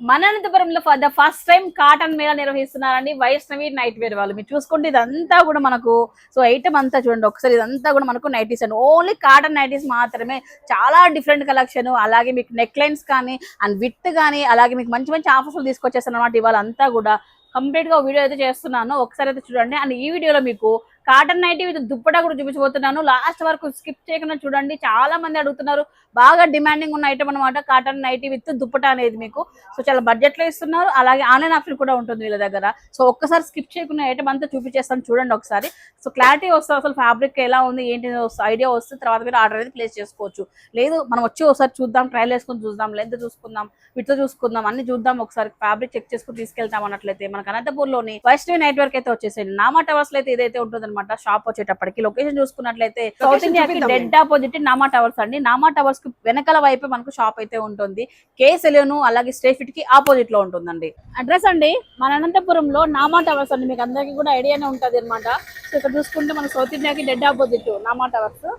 మన అనంతపురంలో for the first time cotton mela నిర్వహిస్తున్నారండి వైష్ణవి నైట్ వేర్ వాళ్ళు. మీరు చూసుకుంటే ఇదంతా కూడా మనకు సో ఐటమ్ అంతా చూడండి ఒకసారి, ఇదంతా కూడా మనకు నైటీస్ అండి, ఓన్లీ కాటన్ నైటీస్ మాత్రమే. చాలా డిఫరెంట్ కలెక్షన్, అలాగే మీకు నెక్ లైన్స్ కానీ అండ్ విత్ కానీ, అలాగే మీకు మంచి మంచి ఆఫర్స్ తీసుకొచ్చేస్తాను అనమాట. ఇవాళ అంతా కూడా కంప్లీట్ గా వీడియో అయితే చేస్తున్నాను, ఒకసారి అయితే చూడండి. అండ్ ఈ వీడియోలో మీకు కాటన్ నైటీ విత్ దుప్పటా కూడా చూపించబోతున్నాను. లాస్ట్ వరకు స్కిప్ చేయకుండా చూడండి. చాలా మంది అడుగుతున్నారు, బాగా డిమాండింగ్ ఉన్న ఐటమ్ అనమాట కాటన్ నైటీ విత్ దుప్పటా అనేది మీకు. సో చాలా బడ్జెట్ లో ఇస్తున్నారు, అలాగే ఆన్లైన్ ఆప్షన్ కూడా ఉంటుంది వీళ్ళ దగ్గర. సో ఒక్కసారి స్కిప్ చేయకుండా ఐటమ్ అంతా చూపించేస్తాను చూడండి ఒకసారి. సో క్లారిటీ వస్తుంది, అసలు ఫ్యాబ్రిక్ ఎలా ఉంది ఏంటి ఐడియా వస్తుంది. తర్వాత మీరు ఆర్డర్ అనేది ప్లేస్ చేసుకోవచ్చు. లేదు మనం వచ్చి ఒకసారి చూద్దాం, ట్రయల్ వేసుకొని చూద్దాం, లెంత్ చూసుకుందాం, విత్ చూసుకుందాం, అన్ని చూద్దాం, ఒకసారి ఫ్యాబ్రిక్ చెక్ చేసుకుని తీసుకెళ్తాం అన్నట్లయితే మనకు అనంతపూర్ లోని వైష్ణవి నైట్ వర్క్ అయితే వచ్చేసేయండి. నామా టవర్స్ లో అయితే ఇదైతే ఉంటుంది అనమాట. షాప్ వచ్చేటప్పటికి లొకేషన్ చూసుకున్నట్లయితే సౌత్ ఇండియాకి డెడ్ ఆపోజిట్ నామా టవర్స్ అండి. నామా టవర్స్ కి వెనకాల వైపు మనకు షాప్ అయితే ఉంటుంది. కే సెలూన్ అలాగే స్టే ఫిట్ కి ఆపోజిట్ లో ఉంటుందండి. అడ్రస్ అండి మన అనంతపురంలో నామా టవర్స్ అండి, మీకు అందరికీ కూడా ఐడియానే ఉంటుంది అనమాట. సో ఇక్కడ చూసుకుంటే మన సౌత్ ఇండియాకి డెడ్ ఆపోజిట్ నామా టవర్స్.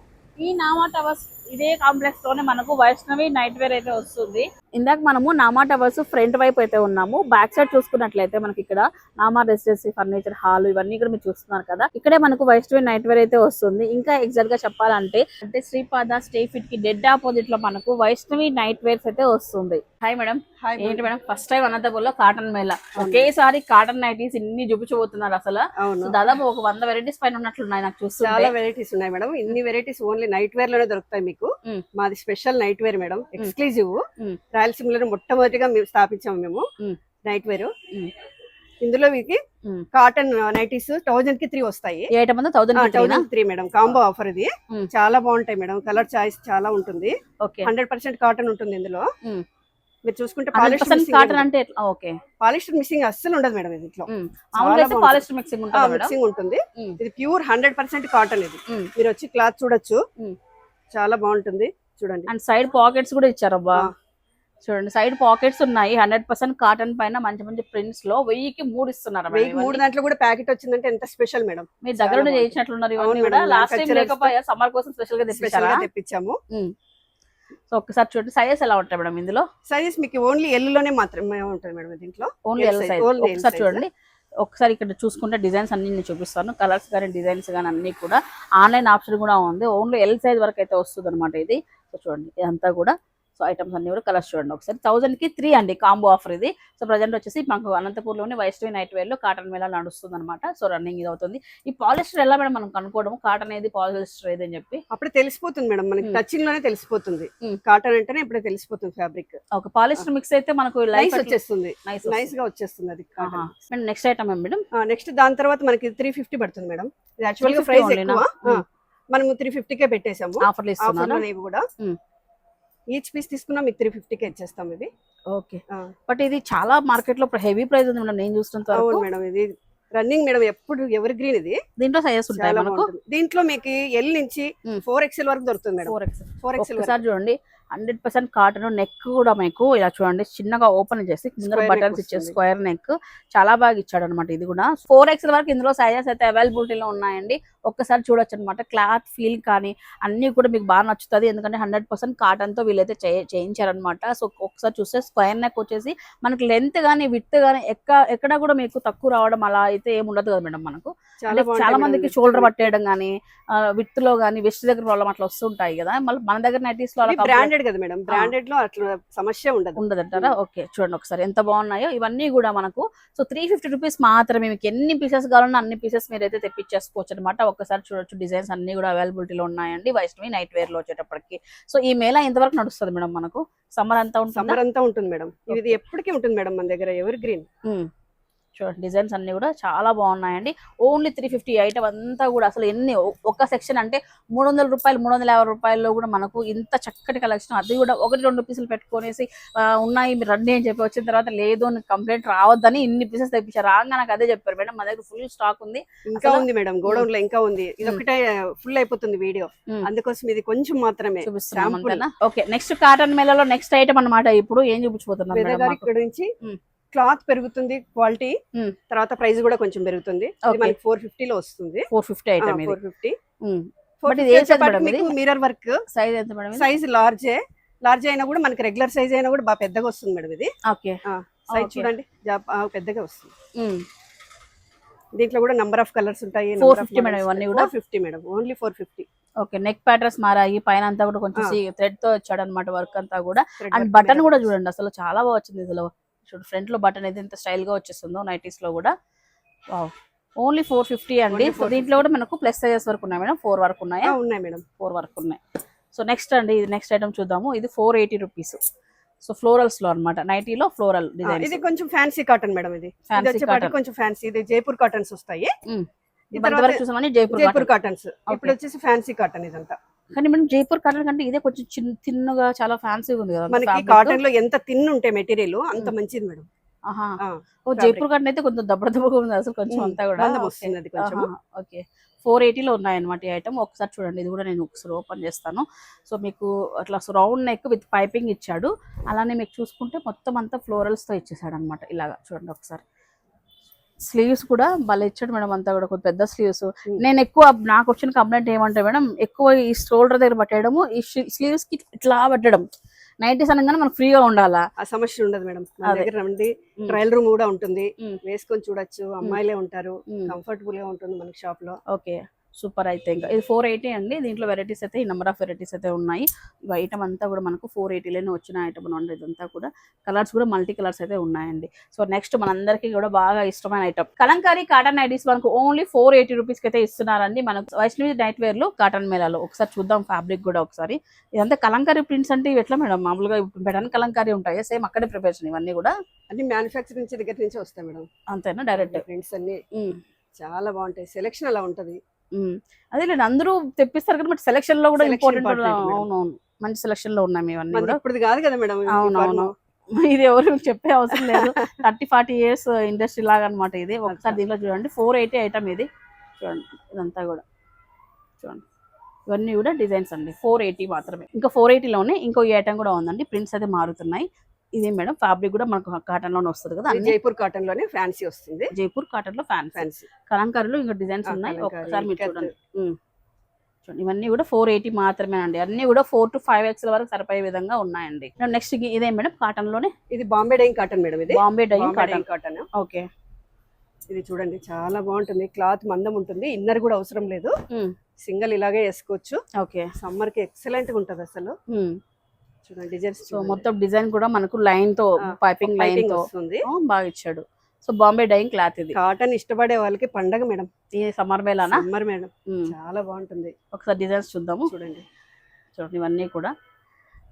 ఈ నామా టవర్స్ ఇదే కాంప్లెక్స్ లోనే మనకు వైష్ణవి నైట్ వేర్ అయితే వస్తుంది. ఇందాక మనము నామా టవర్స్ ఫ్రంట్ వైపు అయితే ఉన్నాము. బ్యాక్ సైడ్ చూసుకున్నట్లయితే మనకి ఇక్కడ నామా రెసిడెన్సీ ఫర్నిచర్ హాల్ ఇవన్నీ కూడా మీరు చూస్తున్నారు కదా. ఇక్కడే మనకు వైష్ణవి నైట్ వేర్ అయితే వస్తుంది. ఇంకా ఎగ్జాక్ట్ గా చెప్పాలంటే అంటే శ్రీపాద స్టే ఫిట్ కి డెడ్ ఆపోజిట్ లో మనకు వైష్ణవి నైట్ వేర్స్ అయితే వస్తుంది. Hi madam. ఏంటి మేడం ఫస్ట్ టైం అనంతపూర్లో కాటన్ మేళ, ఒకేసారి కాటన్ నైటీస్ ఇన్ని చూపించబోతున్నారు అసలు. దాదాపు ఒక 100 వెరైటీస్ పైన ఉన్నట్లున్నాయి నాకు చూస్తే. చాలా వెరైటీస్ ఉన్నాయి మేడం. ఇన్ని వెరైటీస్ ఓన్లీ నైట్ వేర్ లోనే దొరుకుతాయి మీకు. మాది special night wear madam, exclusive. రాయలసీమలో మొట్టమొదటిగా మేము స్థాపించాము మేము నైట్ వేర్. ఇందులో మీకు కాటన్ నైటీస్ 1000 కి 3 వస్తాయి. 1003 మేడం, కాంబో ఆఫర్ ఇది. చాలా బాగుంటాయి మేడం, కలర్ చాయిస్ చాలా ఉంటుంది. 100% కాటన్ ఉంటుంది ఇందులో. మీరు చూసుకుంటే పాలిస్టర్ మిక్సింగ్ అస్సలు ఉండదు మేడం దీంట్లో. మిక్సింగ్ ఉంటుంది. ఇది ప్యూర్ 100% కాటన్. ఇది మీరు వచ్చి క్లాత్ చూడొచ్చు, చాలా బాగుంటుంది చూడండి. అండ్ సైడ్ పాకెట్స్ కూడా ఇచ్చారు అబ్బా, చూడండి సైడ్ పాకెట్స్ ఉన్నాయి. 100% కాటన్ పైన మంచి మంచి ప్రింట్స్ లో 1000కి 3 ఇస్తున్నారు. 3 దాంట్లో కూడా ప్యాకెట్ వచ్చిందంటే ఎంత స్పెషల్ మేడం. మీ దగ్గర చేయించినట్లున్నారు ఇవన్నీ కూడా. లాస్ట్ టైం లేకపోయా సమ్మర్ కోసం స్పెషల్ గా తెప్పించాము. సో ఒకసారి చూడండి సైజెస్ ఎలా ఉంటాయి మేడం ఇందులో. సైజెస్ మీకు ఓన్లీ ఎల్ లోనే మాత్రమే ఉంటుంది మేడం దీంట్లో. Only L size. ఒకసారి చూడండి, ఒకసారి ఇక్కడ చూసుకుంటే డిజైన్స్ అన్ని నేను చూపిస్తాను. కలర్స్ కానీ డిజైన్స్ కానీ అన్ని కూడా ఆన్లైన్ ఆప్షన్ కూడా ఉంది. ఓన్లీ ఎల్ సైజ్ వరకు అయితే వస్తుంది అనమాట ఇది. సో చూడండి ఇదంతా కూడా. సో ఐటమ్స్ అన్ని కూడా కలర్స్ చూడండి ఒకసారి. 1000 కి 3 అండి కాంబో ఆఫర్ ఇది. సో ప్రజెంట్ వచ్చేసి మాకు అనంతపూర్లోని వైష్ణవి నైట్ వేర్ లో కాటన్ మేళా నడుస్తుంది అనమాట. సో రన్నింగ్ ఇది అవుతుంది. ఈ పాలిస్టర్ ఎలా మేడం మనం కనుక్కోవడం కాటన్ ఏది పాలిస్టర్ ఏది అని చెప్పి? అప్పుడే తెలిసిపోతుంది మేడం, మనకి టచింగ్ లోనే తెలిసిపోతుంది. కాటన్ అంటేనే ఇప్పుడే తెలిసిపోతుంది ఫ్యాబ్రిక్. ఒక పాలిస్టర్ మిక్స్ అయితే మనకు లైఫ్ వచ్చేస్తుంది, నైస్ గా వచ్చేస్తుంది అది. Next item madam. నెక్స్ట్ దాని తర్వాత మనకి 350 పడుతుంది మేడం. ఇది యాక్చువల్ గా ప్రైస్ ఎక్కువ, మనం 350కే పెట్టేసాము. ఆఫర్లు ఇస్తున్నారు ఇవి కూడా. ఈచ్ పీస్ తీసుకున్నా మీకు 350కే ఇచ్చేస్తాం ఇది. ఓకే, బట్ ఇది చాలా మార్కెట్ లో హెవీ ప్రైస్ ఉంది మేడం నేను చూస్తున్నా. అవును మేడం, ఇది రన్నింగ్ మేడం, ఎప్పుడు ఎవర్ గ్రీన్ ఇది. దీంట్లో సైజెస్ ఉంటాయి మనకు. దీంట్లో మీకు ఎల్ నుంచి 4XL వరకు దొరుకుతుంది మేడం. 4XL ఒకసారి చూడండి 100% కాటన్. నెక్ కూడా మీకు ఇలా చూడండి చిన్నగా ఓపెన్ చేసి ముందర బటన్స్ ఇచ్చే స్క్వేర్ నెక్ చాలా బాగా ఇచ్చాడు అనమాట. ఇది కూడా 4XL వరకు ఇందులో సైజెస్ అయితే అవైలబిలిటీలో ఉన్నాయండి. ఒక్కసారి చూడొచ్చు అనమాట. క్లాత్ ఫీల్ కానీ అన్ని కూడా మీకు బాగా నచ్చుతుంది, ఎందుకంటే 100% కాటన్ తో వీళ్ళైతే చేయించారనమాట. సో ఒకసారి చూస్తే స్క్వేర్ నెక్ వచ్చేసి మనకి లెంత్ గానీ విత్ గానీ ఎక్కడ కూడా మీకు తక్కువ రావడం అలా అయితే ఏమి ఉండదు కదా మేడం. మనకు చాలా మందికి షోల్డర్ పట్టేయడం కానీ విత్ లో కానీ వెస్ట్ దగ్గర ప్రాబ్లం అట్లా వస్తుంటాయి కదా. మళ్ళీ మన దగ్గర నైటీస్ లో బ్రాండెడ్ కదా మేడం, బ్రాండెడ్ లో అట్లా సమస్య ఉండదంటారా? ఓకే చూడండి ఒకసారి ఎంత బాగున్నాయో ఇవన్నీ కూడా మనకు. సో 350 రూపీస్ మాత్రమే. మీకు ఎన్ని పీసెస్ కావాలన్నా అన్ని పీసెస్ మీరు అయితే తెప్పించేసుకోవచ్చు అనమాట. ఒక్కసారి చూడొచ్చు, డిజైన్స్ అన్ని కూడా అవైలబిలిటీలో ఉన్నాయండి వైష్ణవి నైట్ వేర్ లో వచ్చేటప్పటికి. సో ఈ మేళా ఎంతవరకు నడుస్తుంది మేడం మనకు? సమ్మర్ అంతా ఉంటుంది మేడం. ఇది ఎప్పటికీ ఉంటుంది మేడం మన దగ్గర, ఎవర్ గ్రీన్. చూడండి డిజైన్స్ అన్ని కూడా చాలా బాగున్నాయండి. ఓన్లీ 350 ఐటమ్ అంతా కూడా. అసలు ఎన్ని ఒక సెక్షన్ అంటే 300 రూపాయలు 350 రూపాయల్లో కూడా మనకు ఇంత చక్కటి కలెక్షన్. అది కూడా 1-2 పీసులు పెట్టుకునేసి ఉన్నాయి మీరు రండి అని చెప్పి వచ్చిన తర్వాత లేదు అని కంప్లైంట్ రావద్దని ఇన్ని పీసెస్ తెప్పించారు. రాగా నాకు అదే చెప్పారు మేడం, మా దగ్గర ఫుల్ స్టాక్ ఉంది. ఇంకా ఉంది మేడం, గోడౌన్ లో ఇంకా ఉంది. ఇది ఒకటే ఫుల్ అయిపోతుంది వీడియో, అందుకోసం ఇది కొంచెం మాత్రమే చూపిస్తున్నాం. ఓకే, నెక్స్ట్ కాటన్ మేళలో నెక్స్ట్ ఐటమ్ అనమాట. ఇప్పుడు ఏం చూపించబోతున్నారు? ఇక్కడ నుంచి క్లాత్ పెరుగుతుంది, క్వాలిటీ, తర్వాత ప్రైస్ కూడా కొంచెం పెరుగుతుంది. మనకి 450 లో వస్తుంది. 450 ఐటమ్ ఇది. 450 మిర్రర్ వర్క్. సైజ్ ఎంత మేడం? సైజ్ లార్జ్ అయినా కూడా మనకి రెగ్యులర్ సైజ్ అయినా కూడా బాగా పెద్దగా వస్తుంది మేడం ఇది. Okay, size Okay. చూడండి పెద్దగా వస్తుంది. ఉమ్. దీంట్లో కూడా నంబర్ ఆఫ్ కలర్స్ ఉంటాయి. 450 మేడం ఇవన్నీ కూడా? 450 madam, only 450. Okay, neck patterns మారాయి, పైన అంతా కూడా కొంచెం థ్రెడ్ తో వచ్చాడు అనమాట వర్క్ అంతా కూడా. అండ్ బటన్ కూడా చూడండి అసలు చాలా బాగా వచ్చింది. ఇందులో చూడండి ఫ్రంట్ లో బటన్ అయితే ఎంత స్టైల్ గా వచ్చేస్తుందో నైటీస్ లో కూడా. వావ్, ఓన్లీ 450 అండి. సో దీంట్లో కూడా మనకు ప్లస్ సైజెస్ వరకు ఉన్నాయి మేడం, 4 వరకు ఉన్నాయా? ఉన్నాయి మేడం, 4 వరకు ఉన్నాయి. సో నెక్స్ట్ అండి, ఇది నెక్స్ట్ ఐటమ్ చూద్దాము. ఇది 480 రూపీస్. సో ఫ్లోరల్స్ లో అనమాట, నైటీలో ఫ్లోరల్ డిజైన్. ఇది కొంచెం ఫ్యాన్సీ కాటన్ మేడం. ఇది వచ్చేపాటి కొంచెం ఫ్యాన్సీ, ఇది జైపూర్ కాటన్స్ వస్తాయి. చూసామని జైపూర్ కాటన్స్. ఇప్పుడు వచ్చేసి ఫ్యాన్సీ కాటన్ ఇదంతా. కానీ మనం జైపూర్ కాటన్ కంటే ఇదే కొంచెం చిన్నగా చాలా ఫ్యాన్సీగా ఉంది కదా మనకి. కాటన్ లో ఎంత తిన్ ఉంటే మెటీరియల్ అంత మంచిది మేడం. ఓ జైపూర్ కాటన్ అయితే కొంచెం దబ్బగా ఉంది అసలు, కొంచెం అంతా కూడా వస్తుంది కొంచెం. ఓకే, 480లో ఉన్నాయన్నమాట ఈ ఐటమ్. ఒకసారి చూడండి, ఇది కూడా నేను ఒకసారి ఓపెన్ చేస్తాను. సో మీకు అట్లా రౌండ్ నెక్ విత్ పైపింగ్ ఇచ్చాడు. అలానే మీకు చూసుకుంటే మొత్తం అంతా ఫ్లోరల్స్ తో ఇచ్చేసాడు అనమాట. ఇలాగా చూడండి ఒకసారి. స్లీవ్స్ కూడా భలే ఇచ్చాడు మేడం, అంతా కూడా కొంచెం పెద్ద స్లీవ్స్. నేను ఎక్కువ నాకు వచ్చిన కంప్లైంట్ ఏమంటే మేడం, ఎక్కువ ఈ షోల్డర్ దగ్గర పట్టేయడము, ఈ స్లీవ్స్ కి ఇట్లా పెట్టడం. నైటీస్ అనగానే మనకు ఫ్రీగా ఉండాలా, ఆ సమస్య ఉండదు మేడం. మన దగ్గర రండి, ట్రయల్ రూమ్ కూడా ఉంటుంది, వేసుకొని చూడొచ్చు. అమ్మాయిలే ఉంటారు, కంఫర్టబుల్ గా ఉంటుంది మనకి షాప్ లో. Okay, super. అయితే ఇంకా ఇది 480 అండి. దీంట్లో వెరైటీస్ అయితే ఈ నెంబర్ ఆఫ్ వెరైటీస్ అయితే ఉన్నాయి. ఈ ఐటమ్ అంతా కూడా మనకు 480లోనే వచ్చిన ఐటమ్ అండి. ఇదంతా కూడా కలర్స్ కూడా మల్టీ కలర్స్ అయితే ఉన్నాయండి. సో నెక్స్ట్ మనందరికీ కూడా బాగా ఇష్టమైన ఐటమ్ కలంకారీ కాటన్ నైటీస్ మనకు ఓన్లీ 480 రూపీస్కి అయితే ఇస్తున్నారండి. మనకు వైష్ణవి నైట్ వేర్ లో కాటన్ మేళాలో. ఒకసారి చూద్దాం ఫ్యాబ్రిక్ కూడా ఒకసారి. ఇదంతా కలంకారీ ప్రింట్స్ అంటే ఇవి ఎట్లా మేడం, మామూలుగా బెటన్ కలంకారీ ఉంటాయి, సేమ్ అక్కడే ప్రిపరేషన్ ఇవన్నీ కూడా? అన్ని మ్యానుఫ్యాక్చరింగ్ నుంచి దగ్గర నుంచి వస్తాయి మేడం. అంతేనా? డైరెక్ట్ ప్రింట్స్ అన్ని చాలా బాగుంటాయి, సెలెక్షన్ అలా ఉంటది. అదే లేదు, అందరూ తెప్పిస్తారు కదా, బట్ సెలక్షన్ లో కూడా ఇంపార్టెంట్. అవునవును, మంచి సెలక్షన్ లో ఉన్నాయి ఇవన్నీ కూడా. ఇప్పుడు కాదు కదా మేడం. అవునవును, ఇది ఎవరు చెప్పే అవసరం లేదు. 30-40 years ఇండస్ట్రీ లాగా అనమాట ఇది. ఒకసారి దీంట్లో చూడండి, 480 ఐటమ్ ఇది. చూడండి ఇదంతా కూడా చూడండి, ఇవన్నీ కూడా డిజైన్స్ అండి. 480 మాత్రమే. ఇంకా 480లోనే ఇంకో ఈ ఐటమ్ కూడా ఉందండి. ప్రింట్స్ అయితే మారుతున్నాయి. ఇదే మేడం ఫ్యాబ్రిక్ కూడా మనకు కాటన్ లోనే వస్తుంది కదా. జైపూర్ కాటన్ లోనే ఫ్యాన్సీ వస్తుంది. జైపూర్ కాటన్ లో ఫ్యాన్సీ. కలంకారీలో ఇంకా డిజైన్స్ ఉన్నాయి. ఒకసారి మీరు చూడండి. చూడండి ఇవన్నీ కూడా 480 మాత్రమే అండి. అన్ని కూడా 4 to 5 వరకు సరిపోయే విధంగా ఉన్నాయండి. నెక్స్ట్ ఇదే మేడం కాటన్ లోనే. ఇది బాంబే డైయింగ్ కాటన్ మేడం. ఇది బాంబే డైయింగ్ కాటన్. ఓకే, ఇది చూడండి చాలా బాగుంటుంది. క్లాత్ మందం ఉంటుంది, ఇన్నర్ కూడా అవసరం లేదు, సింగిల్ ఇలాగే వేసుకోవచ్చు. ఓకే, సమ్మర్ కి ఎక్సలెంట్ గా ఉంటది అసలు. చూడండి డిజైన్స్. సో మొత్తం డిజైన్ కూడా మనకు లైన్ తో, పైపింగ్ లైన్ తో వస్తుంది, బాగా ఇచ్చాడు. సో బాంబే డైయింగ్ క్లాత్ ఇది. కాటన్ ఇష్టపడే వాళ్ళకి పండగ మేడం. ఈ సమ్మర్ వేళనా? సమ్మర్ మేడం, చాలా బాగుంటుంది. ఒకసారి డిజైన్స్ చూద్దాము. చూడండి ఇవన్నీ కూడా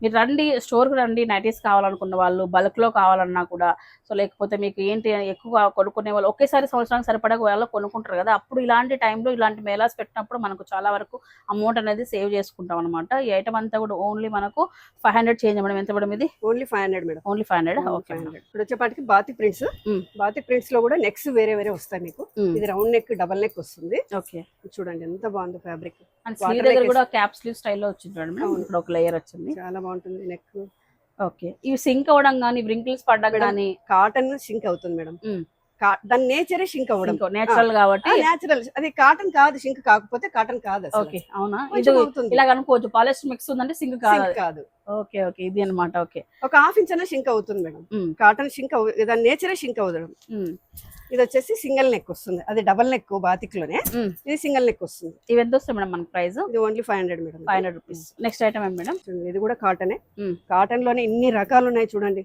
మీరు రండి, స్టోర్కి రండి. నైటీస్ కావాలనుకున్న వాళ్ళు, బల్క్లో కావాలన్నా కూడా, సో లేకపోతే మీకు ఏంటి ఎక్కువ కొనుక్కునే వాళ్ళు, ఒకేసారి సంవత్సరానికి సరిపడా వాళ్ళు కొనుక్కుంటారు కదా, అప్పుడు ఇలాంటి టైంలో ఇలాంటి మేళాస్ పెట్టినప్పుడు మనకు చాలా వరకు అమౌంట్ అనేది సేవ్ చేసుకుంటాం అనమాట. ఈ ఐటమ్ అంతా కూడా ఓన్లీ మనకు 500 చేంజ్ మేడం. ఎంత మేడం ఇది? Only 500 madam. ఓన్లీ 500. ఓకే, ఇప్పుడు వచ్చేపాటికి బాతిక్ ప్రింట్స్. బాతిక్ ప్రింట్స్ లో కూడా నెక్స్ వేరే వేరే వస్తాయి మీకు. ఇది రౌండ్ నెక్, డబల్ నెక్ వస్తుంది. ఓకే, చూడండి ఎంత బాగుంది ఫ్యాబ్రిక్. అండ్ స్లీవ్ దగ్గర కూడా క్యాప్ స్లీవ్ స్టైల్లో వచ్చింది చూడండి మేడం. ఇక్కడ ఒక లేయర్ వచ్చింది, చాలా బాగుంటుంది నెక్. ఓకే, ఇవి సింక్ అవ్వడం కానీ, వ్రింకిల్స్ పడ్డా కానీ, కాటన్ సింక్ అవుతుంది మేడం. దాని నేచరే షింక్ అవ్వడం, నేచురల్ కాబట్టి. నేచురల్, అది కాటన్ కాదు, సింక్ కాకపోతే కాటన్ కాదు. ఓకే, అవునా? ఇలా అనుకోవచ్చు, పాలిస్టర్ మిక్స్ ఉందంటే సింక్ కాదు. ఓకే ఓకే, ఇది అన్నమాట. ఓకే, ఒక హాఫ్ ఇంచ్ అన్న షింక్ అవుతుంది మేడం. కాటన్ షింక్ దాని నేచరే షింక్ అవ్వడం. ఇది వచ్చేసి సింగిల్ నెక్ వస్తుంది, అది డబల్ నెక్ బాతిక్ లోనే. ఇది సింగిల్ నెక్ వస్తుంది. ఇవి ఎంత వస్తుంది మేడం మనకి ప్రైస్? ఇది only 500 madam. 500 rupees. Next item ఏం మేడం? ఇది కూడా కాటనే. కాటన్ లోనే ఇన్ని రకాలు ఉన్నాయి చూడండి.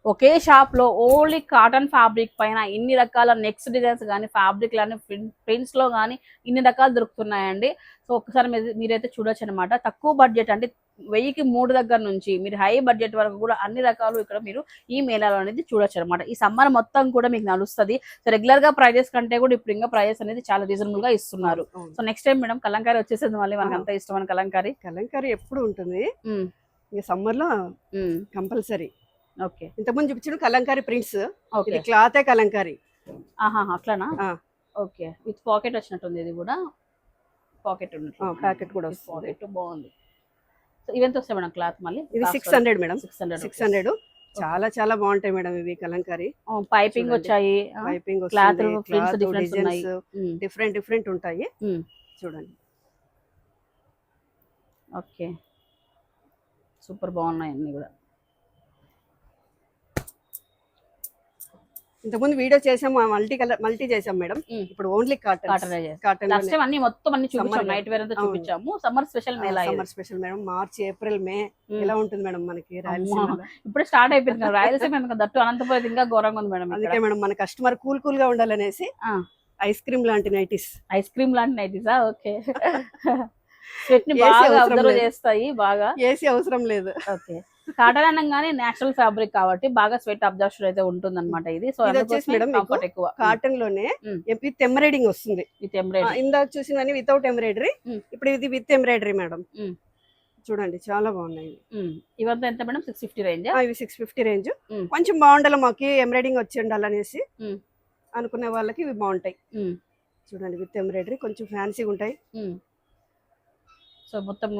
ఒకే షాప్ లో ఓన్లీ కాటన్ ఫ్యాబ్రిక్ పైన ఇన్ని రకాల నెక్స్ట్ డిజైన్స్ కానీ, ఫ్యాబ్రిక్ కానీ, ప్రింట్స్ లో కానీ ఇన్ని రకాలు దొరుకుతున్నాయండి. సో ఒకసారి మీరైతే చూడొచ్చు అనమాట. తక్కువ బడ్జెట్ అంటే 1000కి 3 దగ్గర నుంచి మీరు హై బడ్జెట్ వరకు కూడా అన్ని రకాలు ఇక్కడ మీరు ఈ మేళాలో అనేది చూడొచ్చు అనమాట. ఈ సమ్మర్ మొత్తం కూడా మీకు నడుస్తుంది. సో రెగ్యులర్ గా ప్రైజెస్ కంటే కూడా ఇప్పుడు ఇంకా ప్రైజెస్ అనేది చాలా రీజనబుల్ గా ఇస్తున్నారు. So next time madam Kalamkari వచ్చేసింది, మళ్ళీ మనకు అంత ఇష్టమైన కలంకారీ. కలంకారీ ఎప్పుడు ఉంటుంది, ఇక సమ్మర్ లో కంపల్సరీ. ఓకే, ఇంతకుముందు చూపించిన కలంకారీ ప్రింట్స్, ఇది క్లాతే కలంకారీ. అట్లానా? ఓకే, విత్ పాకెట్ వచ్చినట్టుంది. ఇది కూడా పాకెట్ ఉన్నట్టు, ప్యాకెట్ కూడా వస్తుంది. పాకెట్ బాగుంది. సో ఇవెంత వస్తాయి మేడం క్లాత్? మళ్ళీ ఇది 600 మేడం. 600 చాలా చాలా బాగుంటాయి మేడం ఇవి కలంకారీ. పైపింగ్ వచ్చాయి, పైపింగ్ క్లాత్ డిఫరెంట్ డిఫరెంట్ ఉంటాయి చూడండి. ఓకే, సూపర్ బాగున్నాయి అన్ని కూడా. ఇంతకుముందు వీడియో చేసాం, మల్టీ చేసాం మేడం. ఇప్పుడు only cotton cotton last time అన్ని మొత్తం అన్ని చూపించాము, Summer నైట్ వేర్ అంతా అవును. చూపించాము. సమ్మర్ స్పెషల్ మేళా ఇది. Summer special madam. March, April, May ఎలా ఉంటుంది మేడం మనకి అమ్మా, ఇప్పుడే స్టార్ట్ అయిపోయింది కదా రాయలసీమ, ఎందుకు దట్టు అనంతపురం ఇంకా ఘోరంగా ఉంది మేడం. అందుకే మేడం మన కస్టమర్ కూల్ గా ఉండాలనేసి ఐస్ క్రీమ్ లాంటి నైటీస్. ఐస్ క్రీమ్ లాంటి నైటీసా? ఓకే. స్వెట్ ని బాగా అబ్జర్వ్ చేస్తాయి, బాగా ఏసీ అవసరం లేదు. ఓకే. కాటన్ అనగానే నేచురల్ ఫ్యాబ్రిక్ కాబట్టి బాగా స్వెట్ అబ్జర్షన్ అయితే ఉంటుంది అనమాట ఇది. సో మేడం కంఫర్ట్ ఎక్కువ. కాటన్ లోనే విత్ ఎంబ్రాయిడింగ్ వస్తుంది. With embroidery. ఇందాక చూసినవన్నీ వితౌట్ ఎంబ్రాయిడరీ, ఇప్పుడు ఇది విత్ ఎంబ్రాయిడరీ మేడం. చూడండి చాలా బాగున్నాయి. ఇవంతా ఎంత మేడం? 650 రేంజ్. ఇవి 650 రేంజ్. కొంచెం బాగుండాలి మాకు ఎంబ్రాయిడింగ్ వచ్చి ఉండాలనేసి అనుకునే వాళ్ళకి ఇవి బాగుంటాయి. చూడండి విత్ ఎంబ్రాయిడరీ, కొంచెం ఫ్యాన్సీగా ఉంటాయి. సో మొత్తం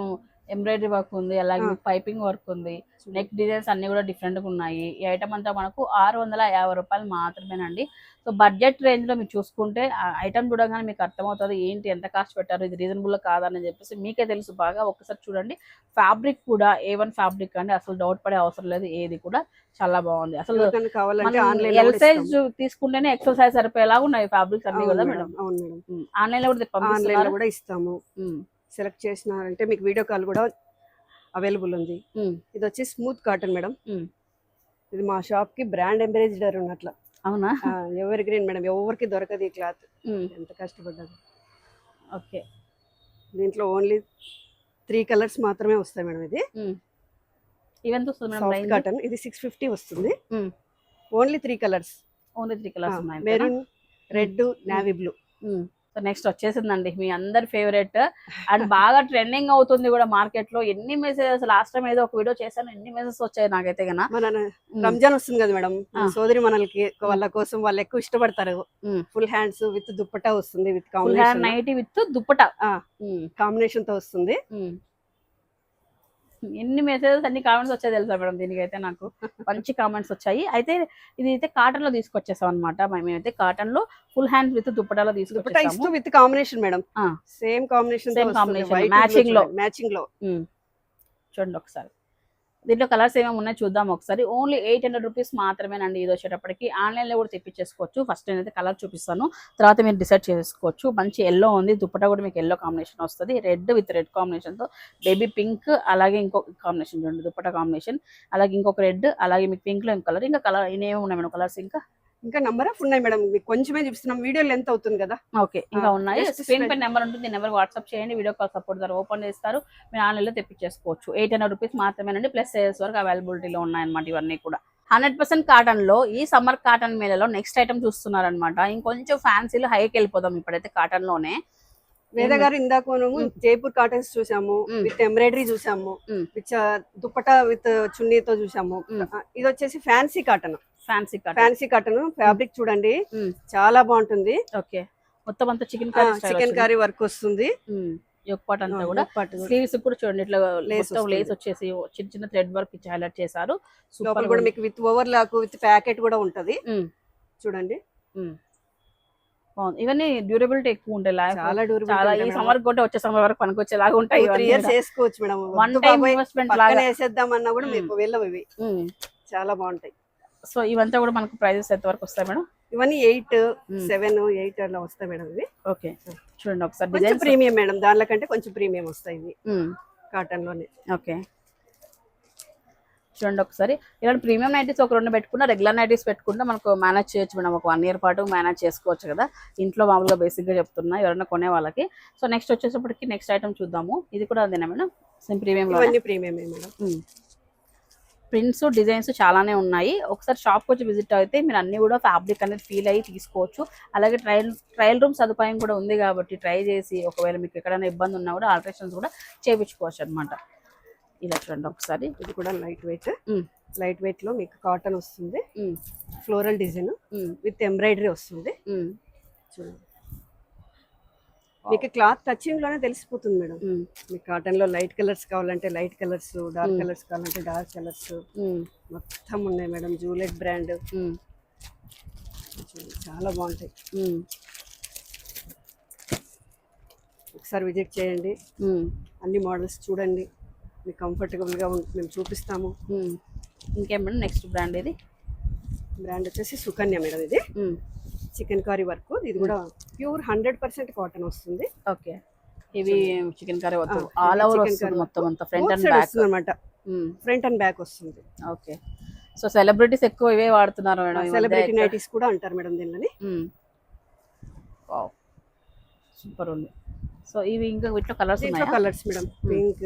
ఎంబ్రాయిడరీ వర్క్ ఉంది, అలాగే పైపింగ్ వర్క్ ఉంది, నెక్ డిజైన్స్ అన్ని కూడా డిఫరెంట్ గా ఉన్నాయి. ఈ ఐటమ్ అంతా మనకు 650 రూపాయలు మాత్రమేనండి. సో బడ్జెట్ రేంజ్ లో మీరు చూసుకుంటే ఐటమ్ చూడగానే మీకు అర్థమవుతుంది ఏంటి ఎంత కాస్ట్ పెట్టారు, ఇది రీజనబుల్ కాదని చెప్పేసి మీకే తెలుసు బాగా. ఒకసారి చూడండి, ఫ్యాబ్రిక్ కూడా A1 ఫ్యాబ్రిక్ అండి, అసలు డౌట్ పడే అవసరం లేదు. ఏది కూడా చాలా బాగుంది. అసలు ఎల్ సైజ్ తీసుకుంటేనే ఎక్సెల్ సైజ్ సరిపోయేలాగా ఉన్నాయి ఫ్యాబ్రిక్స్ అన్ని కూడా మేడం. ఆన్లైన్ లో కూడా ఇస్తాము. సెలెక్ట్ చేసినారంటే మీకు వీడియో కాల్ కూడా అవైలబుల్ ఉంది. ఇది వచ్చి స్మూత్ కాటన్ మేడం. ఇది మా షాప్ కి బ్రాండ్ అంబాసిడర్ ఉన్నట్ల. అవునా? ఎవరి గ్రీన్ మేడం, ఎవరికి దొరకదు ఈ క్లాత్. ఎంత కష్టపడ్డది. ఓకే. దీంట్లో ఓన్లీ 3 కలర్స్ మాత్రమే వస్తాయి మేడం. ఇది ఈవెంట్ వస్తుంది మేడం. Soft cotton. ఇది 650 వస్తుంది. Only 3 colours. ఓన్లీ 3 కలర్స్ ఉన్నాయి. Maroon, red, navy blue. So next వచ్చేసిందండి మీ అందరి ఫేవరెట్ అండ్ బాగా ట్రెండింగ్ అవుతుంది కూడా మార్కెట్ లో. ఎన్ని మెసేజెస్, లాస్ట్ టైం ఏదో ఒక వీడియో చేశాను, ఎన్ని మెసేజెస్ వచ్చాయి నాకైతే కన్నా. రంజాన్ వస్తుంది కదా మేడం, సోదరి మనలకి వాళ్ళ కోసం వాళ్ళు ఎక్కువ ఇష్టపడతారు. ఫుల్ హ్యాండ్స్ విత్ దుప్పటా వస్తుంది, with combination nighty with dupatta combination తో వస్తుంది. ఎన్ని మెసేజెస్, అన్ని కామెంట్స్ వచ్చాయి తెలుసా మేడం. దీనికైతే నాకు మంచి కామెంట్స్ వచ్చాయి. అయితే ఇది అయితే కాటన్ లో తీసుకొచ్చేసాం అనమాట. మేమైతే కాటన్ లో ఫుల్ హ్యాండ్ విత్ దుప్పటాలో తీసుకొచ్చేసాము. With combination madam. Same combination, matching లో చూడండి ఒకసారి. దీంట్లో కలర్స్ ఏమేమి ఉన్నాయి చూద్దాం ఒకసారి. ఓన్లీ 800 రూపీస్ మాత్రమేనండి. ఇది వచ్చేటప్పటికి ఆన్లైన్లో కూడా తెప్పించేసుకోవచ్చు. ఫస్ట్ నేనైతే కలర్ చూపిస్తాను, తర్వాత మీరు డిసైడ్ చేసుకోవచ్చు. మంచి ఎల్లో ఉంది, దుప్పటా కూడా మీకు ఎల్లో కాంబినేషన్ వస్తుంది. రెడ్ విత్ రెడ్ కాంబినేషన్తో, బేబీ పింక్, అలాగే ఇంకొక కాంబినేషన్ చూడండి దుప్పటా కాంబినేషన్, అలాగే ఇంకొక రెడ్, అలాగే మీకు పింక్లో ఇంకో కలర్, ఇంకా కలర్ ఇనేమి ఉన్నాయి మేడం కలర్స్. ఇంకా నెంబర్ ఆఫ్ ఉన్నాయి మేడం. మీకు కొంచెమే చూపిస్తున్నాం, వీడియో లెంత్ అవుతుంది కదా. ఓకే, ఇంకా ఉన్నాయి. స్క్రీన్ పై నెంబర్ ఉంటుంది, నెంబర్ వాట్సాప్ చేయండి. వీడియో కాల్ సపోర్ట్ ద్వారా ఓపెన్ చేస్తారు, మీరు ఆన్లైన్లో తెప్పించేసుకోవచ్చు. 800 రూపీస్ మాత్రమేనండి. ప్లస్ సైజెస్ వరకు అవైలబిలిటీలో ఉన్నాయన్నమాట ఇవన్నీ కూడా. 100% కాటన్ లో ఈ సమ్మర్ కాటన్ మేళలో నెక్స్ట్ ఐటమ్ చూస్తున్నారనమాట. ఇంకొంచెం ఫ్యాన్సీలో హైకి వెళ్ళిపోదాం ఇప్పుడైతే కాటన్ లోనే. వేద గారు ఇందాక జైపూర్ కాటన్స్ చూసాము, విత్ ఎంబ్రాయిడరీ చూసాము, విత్ దుప్పటా విత్ చున్నీతో చూసాము. ఇది వచ్చేసి fancy cotton. Fancy cotton fabric చూడండి, చాలా బాగుంటుంది. ఓకే, మొత్తం అంతా చికెన్ కర్రీ వర్క్ వస్తుంది. పార్ట్ అంతా కూడా స్లీవ్స్ కూడా చూడండి ఇట్లా లేస్ వచ్చేసి చిన్న చిన్న థ్రెడ్ వర్క్ ఇచ్చి హైలైట్ చేశారు. సూపర్ కూడా మీకు with over lock with packet కూడా ఉంటది. చూడండి ఇవన్నీ డ్యూరబిలిటీ ఎక్కువ ఉంటాయి. చాలా చాలా ఈ సమ్మర్ కూడా వచ్చే సమ్మర్ వరకు పనికి వచ్చేలాగా ఉంటాయి. 3 ఇయర్స్ వేసుకోవచ్చు మేడం. వన్ టైం ఇన్వెస్ట్మెంట్ లాగా వేసేద్దామన్నా కూడా మీకు వెళ్ళవు. ఇవి చాలా బాగుంటాయి. సో ఇవంతా కూడా మనకు ప్రైజెస్ ఎంత వరకు వస్తాయి మేడం? ఇవన్నీ 8, 7, 8 అలా వస్తాయి మేడం ఇవి. ఓకే, చూడండి ఒకసారి. డిజైన్ ప్రీమియం మేడం, దానిలో కంటే కొంచెం ప్రీమియం వస్తాయి ఇవి కాటన్ లోనే. ఓకే, చూడండి ఒకసారి. ఇలాంటి ప్రీమియం నైటీస్ ఒక 2 పెట్టుకున్నా, రెగ్యులర్ నైటీస్ పెట్టుకుంటే మనకు మేనేజ్ చేయొచ్చు మేడం. ఒక 1 ఇయర్ పాటు మేనేజ్ చేసుకోవచ్చు కదా ఇంట్లో. మామూలుగా బేసిక్గా చెప్తున్నా ఎవరైనా కొనే వాళ్ళకి. సో నెక్స్ట్ వచ్చేసప్పటికి నెక్స్ట్ ఐటమ్ చూద్దాము. ఇది కూడా అదేనా మేడం? Same premium. ప్రీమియమే మేడం. ప్రింట్స్ డిజైన్స్ చాలానే ఉన్నాయి. ఒకసారి షాప్కి వచ్చి విజిట్ అయితే మీరు అన్ని కూడా ఫ్యాబ్రిక్ అనేది ఫీల్ అయ్యి తీసుకోవచ్చు. అలాగే ట్రయల్ రూమ్ సదుపాయం కూడా ఉంది కాబట్టి ట్రై చేసి ఒకవేళ మీకు ఎక్కడైనా ఇబ్బంది ఉన్నా కూడా ఆల్టరేషన్స్ కూడా చేయించుకోవచ్చు అనమాట. ఇలా చూడండి ఒకసారి. ఇది కూడా లైట్ వెయిట్ లో మీకు కాటన్ వస్తుంది, ఫ్లోరల్ డిజైన్ విత్ ఎంబ్రాయిడరీ వస్తుంది. చూడండి, మీకు క్లాత్ టచింగ్ లోనే తెలిసిపోతుంది మేడం. మీకు కాటన్ లో లైట్ కలర్స్ కావాలంటే లైట్ కలర్స్, డార్క్ కలర్స్ కావాలంటే డార్క్ కలర్స్ మొత్తం ఉన్నాయి మేడం. జూలెట్ బ్రాండ్ చాలా బాగుంటాయి. ఒకసారి విజిట్ చేయండి, అన్ని మోడల్స్ చూడండి, మీకు కంఫర్టబుల్ గా మేము చూపిస్తాము. ఇంకేం మేడం నెక్స్ట్ బ్రాండ్ ఇది? బ్రాండ్ వచ్చేసి సుకన్య మేడం. ఇది చికెన్ కర్రీ వర్క్, ఇది కూడా ప్యూర్ 100% కాటన్ వస్తుంది. ఓకే, ఇవి చికెన్ కర్రీ ఆల్ ఓవర్ వస్తుంది మొత్తం అంతా, ఫ్రంట్ అండ్ బ్యాక్ అనమాట. ఫ్రంట్ అండ్ బ్యాక్ వస్తుంది. ఓకే, సో సెలబ్రిటీస్ ఎక్కువ ఇవే వాడుతున్నారు మేడం. సెలబ్రిటీ నైటీస్ కూడా అంటారు మేడం దీనిని. సూపర్ ఉంది. సో ఇవి ఇంకా వీటిలో కలర్స్ ఉన్నాయి. Colours madam, pink,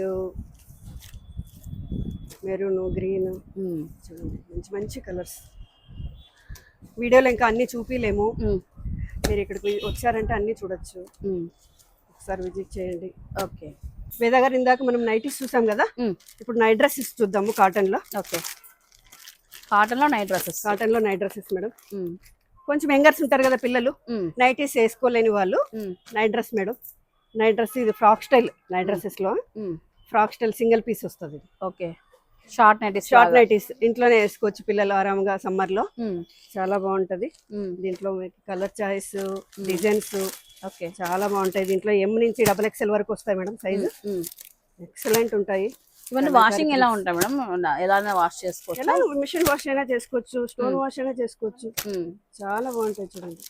maroon, green, చూడండి మంచి మంచి కలర్స్. వీడియోలో ఇంకా అన్ని చూపిలేము, మీరు ఇక్కడికి వచ్చారంటే అన్ని చూడొచ్చు. ఒకసారి విజిట్ చేయండి. ఓకే, వేద గారు ఇందాక మనం నైటీస్ చూసాం కదా, ఇప్పుడు నైట్ డ్రెస్సెస్ చూద్దాము కాటన్ లో. ఓకే, కాటన్ లో నైట్ డ్రెస్సెస్. కాటన్ లో నైట్ డ్రెస్సెస్ మేడం. కొంచెం యంగర్స్ ఉంటారు కదా పిల్లలు, నైటీస్ వేసుకోలేని వాళ్ళు, night dress madam. Night dress ఇది ఫ్రాక్ స్టైల్. నైట్ డ్రెస్సెస్ లో ఫ్రాక్ స్టైల్ సింగిల్ పీస్ వస్తుంది. Okay, short nighties. Short nighties ఇంట్లోనే వేసుకోవచ్చు పిల్లలు ఆరాంగా సమ్మర్ లో, చాలా బాగుంటది. దీంట్లో కలర్ చాయిస్, డిజైన్స్ ఓకే చాలా బాగుంటాయి. దీంట్లో ఎం నుంచి XXL వరకు వస్తాయి మేడం సైజు. ఎక్సలెంట్ ఉంటాయి. ఇవన్నీ వాషింగ్ ఎలా ఉంటాయి మేడం? ఎలా వాష్ చేసుకోవచ్చు? ఎలా మిషన్ వాష్ అయినా చేసుకోవచ్చు, స్టోన్ వాష్ అయినా చేసుకోవచ్చు. చాలా బాగుంటాయి చూడండి.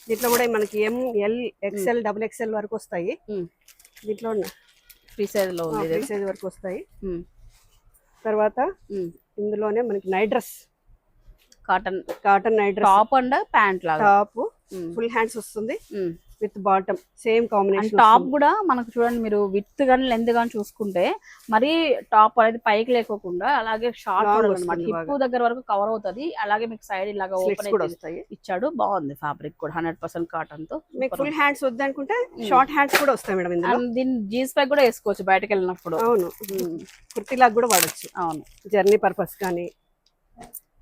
దీంట్లో కూడా మనకి ML, XL, XXL వరకు వస్తాయి. దీంట్లో ఫ్రీ సైజ్ లో ఫ్రీ సైజ్ వరకు వస్తాయి. తర్వాత ఇందులోనే మనకి night dress, cotton night dress, top and pant లాగా. టాప్ ఫుల్ హ్యాండ్స్ వస్తుంది with bottom same combination. Top కూడా మనకు చూడండి, మీరు విత్ గానీ లెంత్ గానీ చూసుకుంటే మరి టాప్ అనేది పైకి లేకోకుండా అలాగే షార్ట్ అనమాట, హిప్ దగ్గర వరకు కవర్ అవుతుంది. అలాగే మీకు సైడ్ ఇలాగా ఓపెన్ ఇచ్చాడు. బాగుంది ఫ్యాబ్రిక్ కూడా 100% కాటన్ తో. మీకు ఫుల్ హ్యాండ్స్ వద్దనుకుంటే షార్ట్ హ్యాండ్స్ కూడా వస్తాయి మేడం ఇందులో. దీన్ని జీన్స్ పై కూడా వేసుకోవచ్చు బయటకు వెళ్ళినప్పుడు. అవును, కుర్తీలాగా కూడా వాడచ్చు. అవును, జర్నీ పర్పస్ కానీ.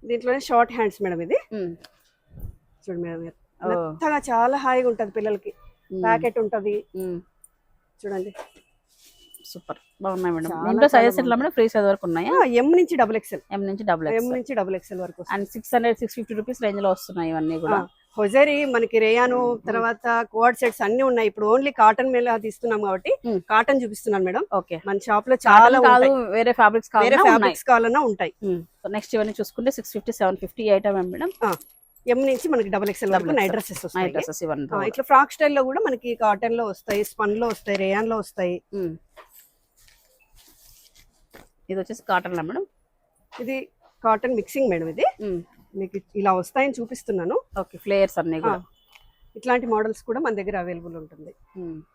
దీంట్లోనే షార్ట్ హ్యాండ్స్ మేడం. ఇది చూడండి మేడం, మెత్తగా చాలా హాయిగా ఉంటది పిల్లలకి. ప్యాకెట్ ఉంటది చూడండి, సూపర్ బాగున్నాయి మేడం. దీంట్లో సైజెస్ ఎట్లా మేడం? ఫ్రీ సైజ్ వరకు ఉన్నాయా? M నుంచి XXL, M నుంచి XXL వరకు. అండ్ 600-650 రూపీస్ రేంజ్ లో వస్తున్నాయి ఇవన్నీ కూడా. హొజరీ మనకి రేయాను, తర్వాత కోడ్ సెట్స్ అన్ని ఉన్నాయి. ఇప్పుడు ఓన్లీ కాటన్ మీద తీస్తున్నాం కాబట్టి కాటన్ చూపిస్తున్నాను మేడం. ఓకే, మన షాప్ లో చాలా వేరే ఫ్యాబ్రిక్స్ కావాలన్నా ఉంటాయి. నెక్స్ట్ ఇవన్నీ చూసుకుంటే 650-750 ఐటమ్ మేడం. M నుంచి మనకి XXL వరకు నైట్ డ్రెస్సెస్ వస్తాయి. ఇవన్నీ ఇట్లా ఫ్రాక్ స్టైల్ లో కూడా మనకి కాటన్ లో వస్తాయి, స్పన్ లో వస్తాయి, రేయాన్ లో వస్తాయి. ఇది వచ్చేసి కాటన్ లో మేడం. ఇది కాటన్ మిక్సింగ్ మేడం. ఇది మీకు ఇలా వస్తాయని చూపిస్తున్నాను. ఓకే, ఫ్లేయర్స్ అన్ని కూడా. ఇట్లాంటి మోడల్స్ కూడా మన దగ్గర అవైలబుల్ ఉంటుంది.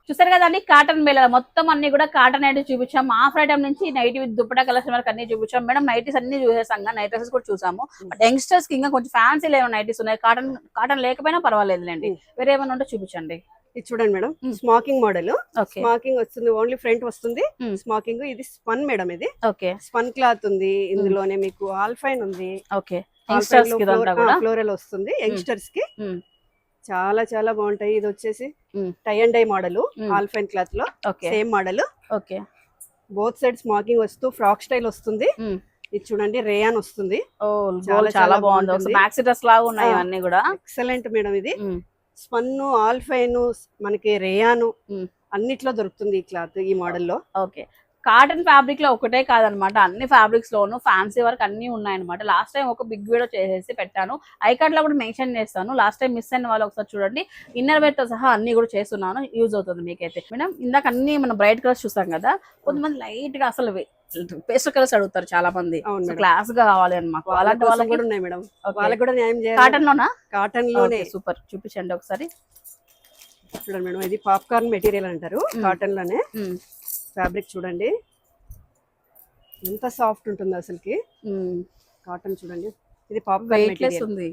చూసారు కదండి, కాటన్ మేళ మొత్తం అన్ని కూడా కాటన్ నైటీస్ చూపించాం. ఆఫ్ ఐటమ్ నుంచి నైటీ విత్ దుప్పటా కలెక్షన్ వరకు అన్ని చూపించాం మేడం. నైటీస్ అన్ని చూసేసాం, నైట్ డ్రెసెస్ కూడా చూసాము. బట్ యంగ్స్టర్స్ కి ఇంకా కొంచెం ఫ్యాన్సీ లేవు నైటీస్ ఉన్నాయి. కాటన్ లేకపోయినా పర్వాలేదులేండి. వేరే ఏమైనా ఉంటే చూపించండి. ఇది చూడండి మేడం, స్మాకింగ్ మోడల్. స్మాకింగ్ వస్తుంది, ఓన్లీ ఫ్రంట్ వస్తుంది స్మాకింగ్. ఇది స్పన్ మేడం. ఇది ఓకే, స్పన్ క్లాత్ ఉంది. ఇందులోనే మీకు ఆల్ఫైన్ ఉంది. ఓకే, ఫ్లోరల్ వస్తుంది యంగ్స్టర్స్ కి. చాలా చాలా బాగుంటాయి. ఇది వచ్చేసి tie and dye model, alpine cloth లో same model. Okay, both side smocking వస్తూ ఫ్రాక్ స్టైల్ వస్తుంది. ఇది చూడండి, రేయాన్ వస్తుంది. చాలా బాగుంది, మ్యాక్సీ డ్రెస్ లాగా ఉన్నాయి అన్ని కూడా. Excellent madam. ఇది స్పన్, ఆల్ఫైన్, మనకి రేయాను అన్నిట్లో దొరుకుతుంది ఈ క్లాత్, ఈ మోడల్లో. ఓకే, కాటన్ ఫ్యాబ్రిక్ లో ఒకటే కాదనమాట, అన్ని ఫ్యాబ్రిక్స్ లోను ఫ్యాన్సీ వర్క్ అన్ని ఉన్నాయన్నమాట. లాస్ట్ టైం ఒక బిగ్ వీడియో చేసేసి పెట్టాను, ఐకార్డ్ లో కూడా మెన్షన్ చేస్తాను. లాస్ట్ టైం మిస్ అయిన వాళ్ళు ఒకసారి చూడండి. ఇన్నర్ వేర్ తో సహా అన్ని కూడా చేస్తున్నాను, యూజ్ అవుతుంది మీకైతే. మేడం ఇందాక అన్ని మనం బ్రైట్ కలర్స్ చూసాం కదా, కొంతమంది లైట్ గా అసలు పేస్టల్ కలర్స్ అడుగుతారు చాలా మంది, క్లాస్ గా కావాలి అని. మాకు అలాంటి వాళ్ళకి కూడా ఉన్నాయి మేడం, వాళ్ళకి కూడా న్యాయం చేయాలి. కాటన్ లోనా? కాటన్ లోనే. సూపర్, చూపించండి ఒకసారి. చూడండి మేడం, ఇది పాప్కార్న్ మెటీరియల్ అంటారు, కాటన్ లోనే. ఫ్యాబ్రిక్ చూడండి ఎంత సాఫ్ట్ ఉంటుందో అసలుకి. కాటన్ చూడండి, ఇది పాప్కార్న్ మెటీరియల్.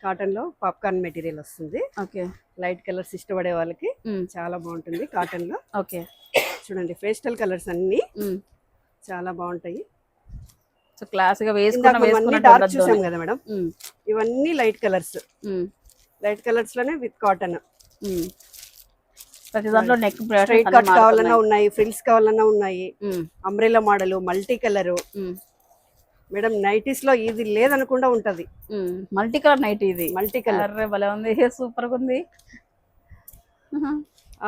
కాటన్ లో పాప్కార్న్ మెటీరియల్ వస్తుంది. ఓకే, లైట్ కలర్స్ ఇష్టపడే వాళ్ళకి చాలా బాగుంటుంది కాటన్ లో. ఓకే, చూడండి పేస్టల్ కలర్స్ అన్ని చాలా బాగుంటాయి. సో క్లాస్ గా వేసుకున్న డార్క్ చూసాం కదా మేడం, ఇవన్నీ లైట్ కలర్స్. లైట్ కలర్స్ లోనే విత్ కాటన్. ప్రతి దాంట్లో నెక్ స్ట్రైట్ కట్ కావాలన్నా ఉన్నాయి, ఫ్రిల్స్ కావాలన్నా ఉన్నాయి. Umbrella model, multi colour. Madam nighties లో ఇది లేదనకుండా ఉంటది. మల్టీ కలర్ నైటీ, ఇది మల్టీ కలర్ భలే ఉంది, సూపర్ గా ఉంది.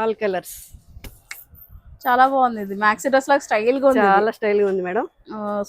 ఆల్ కలర్స్ చాలా బాగుంది ఇది మ్యాక్సీ డ్రెస్ లాగా స్టైల్ గా ఉంది చాలా స్టైల్ గా ఉంది మేడం.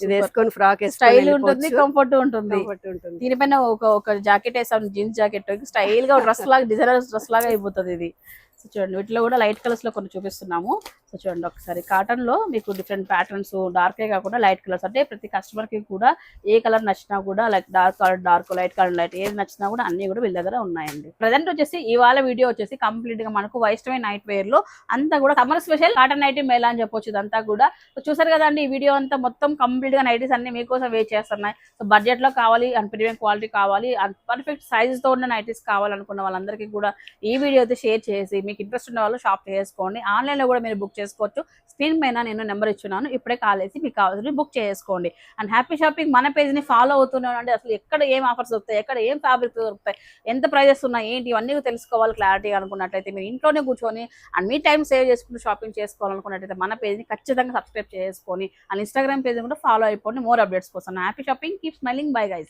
ఇది వేసుకొని ఫ్రాక్ స్టైల్ ఉంటుంది, కంఫర్ట్ ఉంటుంది. ఉంటుంది. దీనిపైన ఒక జాకెట్ వేసాం, జీన్స్ జాకెట్ స్టైల్ గా డ్రెస్ లాగా డిజైనర్ డ్రెస్ లాగా అయిపోతుంది ఇది. సో చూడండి వీటిలో కూడా లైట్ కలర్స్ లో కొన్ని చూపిస్తున్నాము. సో చూడండి ఒకసారి కాటన్ లో మీకు డిఫరెంట్ ప్యాటర్న్స్ డార్కే కాకుండా లైట్ కలర్స్, అంటే ప్రతి కస్టమర్ కి కూడా ఏ కలర్ నచ్చినా కూడా like dark colour dark, light colour light, ఏది నచ్చినా కూడా అన్ని కూడా వీళ్ళ దగ్గర ఉన్నాయండి. ప్రజెంట్ వచ్చేసి ఇవాళ వీడియో వచ్చేసి కంప్లీట్ గా మనకు వైష్ణవి నైట్ వేర్ లో అంతా కూడా summer special cotton nightie Mela అని చెప్పొచ్చు ఇదంతా కూడా. సో చూసారు కదండి ఈ వీడియో అంతా మొత్తం కంప్లీట్ గా నైటీస్ అన్ని మీకోసం వెయిట్ చేస్తున్నాయి. సో బడ్జెట్ లో కావాలి అండ్ ప్రీమియం క్వాలిటీ కావాలి అండ్ పర్ఫెక్ట్ సైజెస్ తో ఉన్న నైటీస్ కావాలనుకున్న వాళ్ళందరికీ కూడా ఈ వీడియో అయితే షేర్ చేసి మీకు ఇంట్రెస్ట్ ఉన్న వాళ్ళు షాప్ చేసుకోండి. ఆన్లైన్ లో కూడా మీరు బుక్ చేసుకోవచ్చు. స్క్రీన్ పైన నేను నెంబర్ ఇచ్చున్నాను, ఇప్పుడే కాల్ చేసి మీకు కావాల్సిన బుక్ చేసుకోండి. అండ్ హ్యాపీ షాపింగ్ మన పేజ్ ని ఫాలో అవుతున్నాను అంటే అసలు ఎక్కడ ఏం ఆఫర్స్ దొరుకుతాయి, ఎక్కడ ఏం ఫ్యాబ్రిక్ దొరుకుతాయి, ఎంత ప్రైజెస్ ఉన్నాయి ఏంటి ఇవన్నీ తెలుసుకోవాలి క్లారిటీ అనుకున్నట్లయితే మీరు ఇంట్లోనే కూర్చొని అండ్ మీ టైం సేవ్ చేసుకుంటూ షాపింగ్ చేసుకోవాలనుకున్నట్లయితే మన పేజ్ ని ఖచ్చితంగా సబ్స్క్రైబ్ చేసుకొని అండ్ ఇన్స్టాగ్రామ్ పేజ్ కూడా ఫాలో అయిపోండి మోర్ అప్డేట్స్ కోసం. Happy shopping, keep smiling, bye guys.